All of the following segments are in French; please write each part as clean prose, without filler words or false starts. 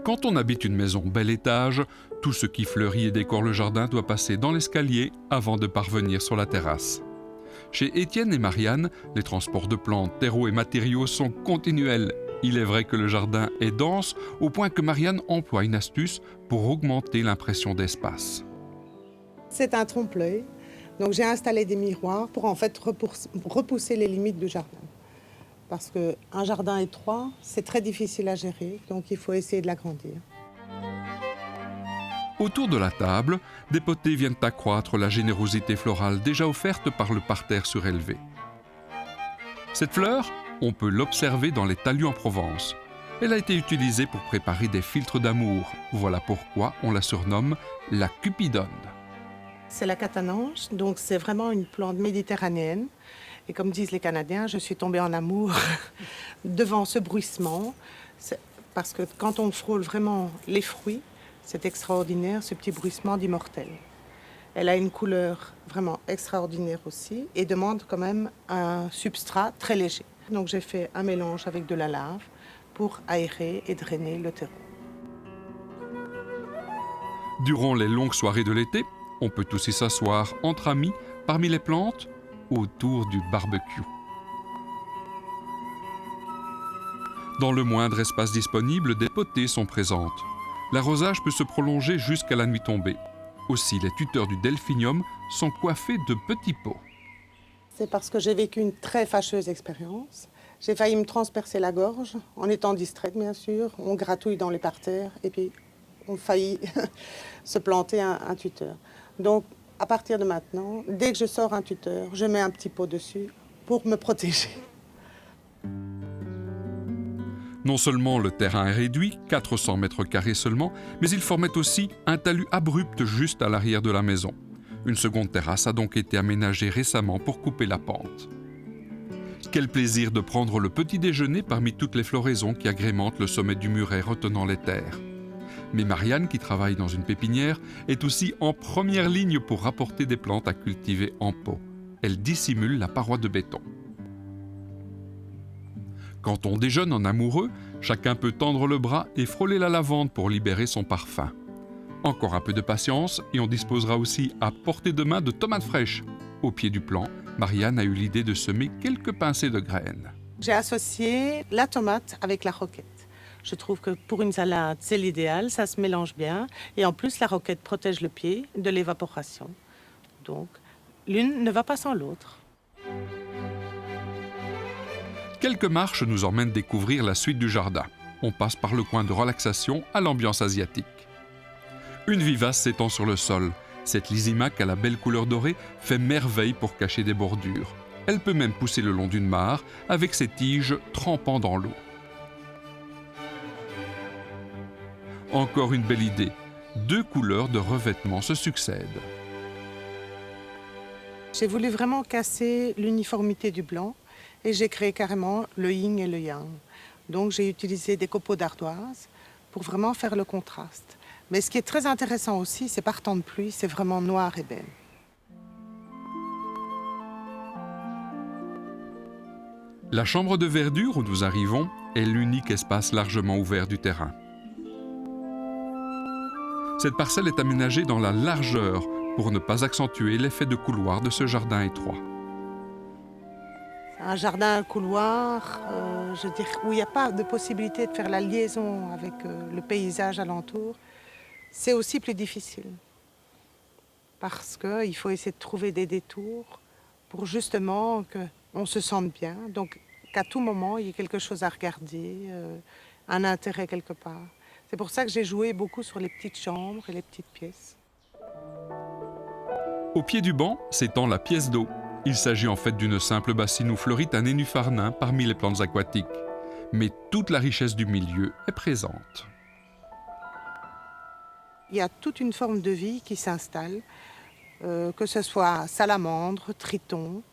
Quand on habite une maison bel étage, tout ce qui fleurit et décore le jardin doit passer dans l'escalier avant de parvenir sur la terrasse. Chez Étienne et Marianne, les transports de plantes, terreaux et matériaux sont continuels. Il est vrai que le jardin est dense, au point que Marianne emploie une astuce pour augmenter l'impression d'espace. C'est un trompe-l'œil. Donc j'ai installé des miroirs pour en fait repousser les limites du jardin. Parce qu'un jardin étroit, c'est très difficile à gérer, donc il faut essayer de l'agrandir. Autour de la table, des potées viennent accroître la générosité florale déjà offerte par le parterre surélevé. Cette fleur, on peut l'observer dans les talus en Provence. Elle a été utilisée pour préparer des filtres d'amour. Voilà pourquoi on la surnomme la cupidone. C'est la catanange, donc c'est vraiment une plante méditerranéenne. Et comme disent les Canadiens, je suis tombée en amour devant ce bruissement. Parce que quand on frôle vraiment les fruits, c'est extraordinaire, ce petit bruissement d'immortel. Elle a une couleur vraiment extraordinaire aussi et demande quand même un substrat très léger. Donc j'ai fait un mélange avec de la lave pour aérer et drainer le terreau. Durant les longues soirées de l'été, on peut aussi s'asseoir entre amis parmi les plantes autour du barbecue. Dans le moindre espace disponible, des potées sont présentes. L'arrosage peut se prolonger jusqu'à la nuit tombée. Aussi, les tuteurs du delphinium sont coiffés de petits pots. C'est parce que j'ai vécu une très fâcheuse expérience. J'ai failli me transpercer la gorge, en étant distraite bien sûr. On gratouille dans les parterres et puis on faillit se planter un tuteur. Donc, à partir de maintenant, dès que je sors un tuteur, je mets un petit pot dessus pour me protéger. Non seulement le terrain est réduit, 400 mètres carrés seulement, mais il formait aussi un talus abrupt juste à l'arrière de la maison. Une seconde terrasse a donc été aménagée récemment pour couper la pente. Quel plaisir de prendre le petit déjeuner parmi toutes les floraisons qui agrémentent le sommet du muret retenant les terres. Mais Marianne, qui travaille dans une pépinière, est aussi en première ligne pour rapporter des plantes à cultiver en pot. Elle dissimule la paroi de béton. Quand on déjeune en amoureux, chacun peut tendre le bras et frôler la lavande pour libérer son parfum. Encore un peu de patience et on disposera aussi à portée de main de tomates fraîches. Au pied du plan, Marianne a eu l'idée de semer quelques pincées de graines. J'ai associé la tomate avec la roquette. Je trouve que pour une salade, c'est l'idéal, ça se mélange bien. Et en plus, la roquette protège le pied de l'évaporation. Donc, l'une ne va pas sans l'autre. Quelques marches nous emmènent découvrir la suite du jardin. On passe par le coin de relaxation à l'ambiance asiatique. Une vivace s'étend sur le sol. Cette lysimaque à la belle couleur dorée fait merveille pour cacher des bordures. Elle peut même pousser le long d'une mare avec ses tiges trempant dans l'eau. Encore une belle idée. 2 couleurs de revêtement se succèdent. J'ai voulu vraiment casser l'uniformité du blanc et j'ai créé carrément le yin et le yang. Donc j'ai utilisé des copeaux d'ardoise pour vraiment faire le contraste. Mais ce qui est très intéressant aussi, c'est par temps de pluie, c'est vraiment noir et ébène. La chambre de verdure où nous arrivons est l'unique espace largement ouvert du terrain. Cette parcelle est aménagée dans la largeur pour ne pas accentuer l'effet de couloir de ce jardin étroit. Un jardin, un couloir, où il n'y a pas de possibilité de faire la liaison avec le paysage alentour, c'est aussi plus difficile. Parce qu'il faut essayer de trouver des détours pour justement qu'on se sente bien. Donc qu'à tout moment, il y ait quelque chose à regarder, un intérêt quelque part. C'est pour ça que j'ai joué beaucoup sur les petites chambres et les petites pièces. Au pied du banc s'étend la pièce d'eau. Il s'agit en fait d'une simple bassine où fleurit un nénuphar nain parmi les plantes aquatiques. Mais toute la richesse du milieu est présente. Il y a toute une forme de vie qui s'installe, que ce soit salamandre, triton.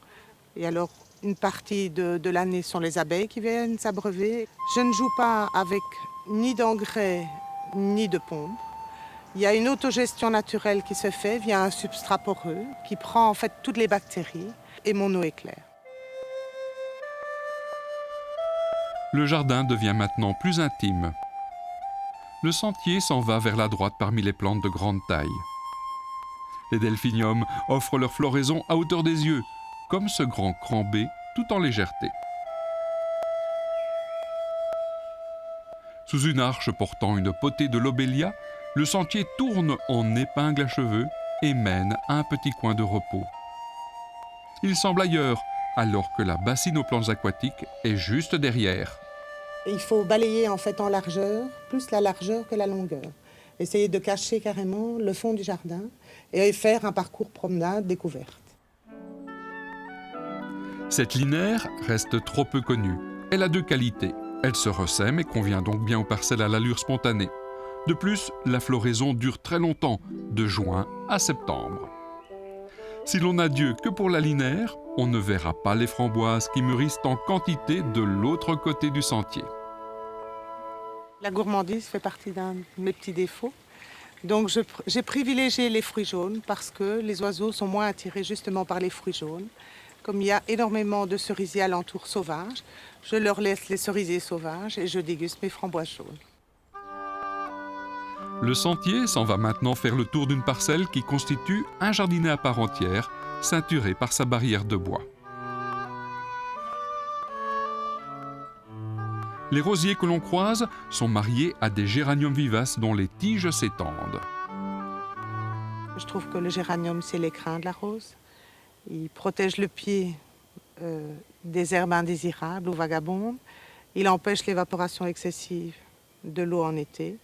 Et alors, une partie de l'année sont les abeilles qui viennent s'abreuver. Je ne joue pas avec ni d'engrais, ni de pompe. Il y a une autogestion naturelle qui se fait via un substrat poreux qui prend en fait toutes les bactéries et mon eau est claire. Le jardin devient maintenant plus intime. Le sentier s'en va vers la droite parmi les plantes de grande taille. Les delphiniums offrent leur floraison à hauteur des yeux, comme ce grand crambé tout en légèreté. Sous une arche portant une potée de lobélia, le sentier tourne en épingle à cheveux et mène à un petit coin de repos. Il semble ailleurs, alors que la bassine aux plantes aquatiques est juste derrière. Il faut balayer en fait en largeur, plus la largeur que la longueur. Essayer de cacher carrément le fond du jardin et faire un parcours promenade découverte. Cette linaire reste trop peu connue. Elle a deux qualités. Elle se ressème et convient donc bien aux parcelles à l'allure spontanée. De plus, la floraison dure très longtemps, de juin à septembre. Si l'on n'a Dieu que pour la linaire, on ne verra pas les framboises qui mûrissent en quantité de l'autre côté du sentier. La gourmandise fait partie d'un de mes petits défauts. Donc j'ai privilégié les fruits jaunes parce que les oiseaux sont moins attirés justement par les fruits jaunes. Comme il y a énormément de cerisiers alentours sauvages, je leur laisse les cerisiers sauvages et je déguste mes framboises jaunes. Le sentier s'en va maintenant faire le tour d'une parcelle qui constitue un jardinet à part entière, ceinturé par sa barrière de bois. Les rosiers que l'on croise sont mariés à des géraniums vivaces dont les tiges s'étendent. Je trouve que le géranium, c'est l'écrin de la rose. Il protège le pied des herbes indésirables ou vagabondes. Il empêche l'évaporation excessive de l'eau en été.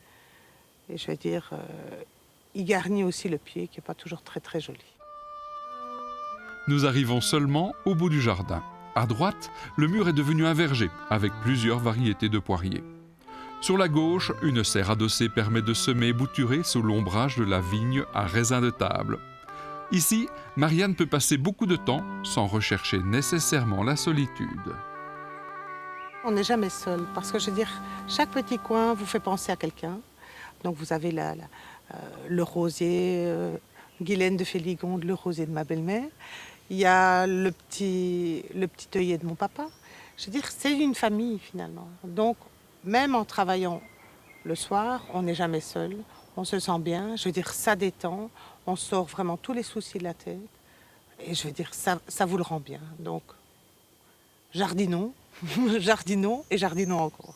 Et je veux dire, il garnit aussi le pied, qui n'est pas toujours très très joli. Nous arrivons seulement au bout du jardin. À droite, le mur est devenu un verger, avec plusieurs variétés de poiriers. Sur la gauche, une serre adossée permet de semer et bouturer sous l'ombrage de la vigne à raisin de table. Ici, Marianne peut passer beaucoup de temps sans rechercher nécessairement la solitude. On n'est jamais seul, parce que je veux dire, chaque petit coin vous fait penser à quelqu'un. Donc vous avez le rosier Guylaine de Féligonde, le rosier de ma belle-mère. Il y a le petit œillet de mon papa. Je veux dire, c'est une famille finalement. Donc même en travaillant le soir, on n'est jamais seul. On se sent bien. Je veux dire, ça détend. On sort vraiment tous les soucis de la tête. Et je veux dire, ça vous le rend bien. Donc, jardinons, jardinons et jardinons encore.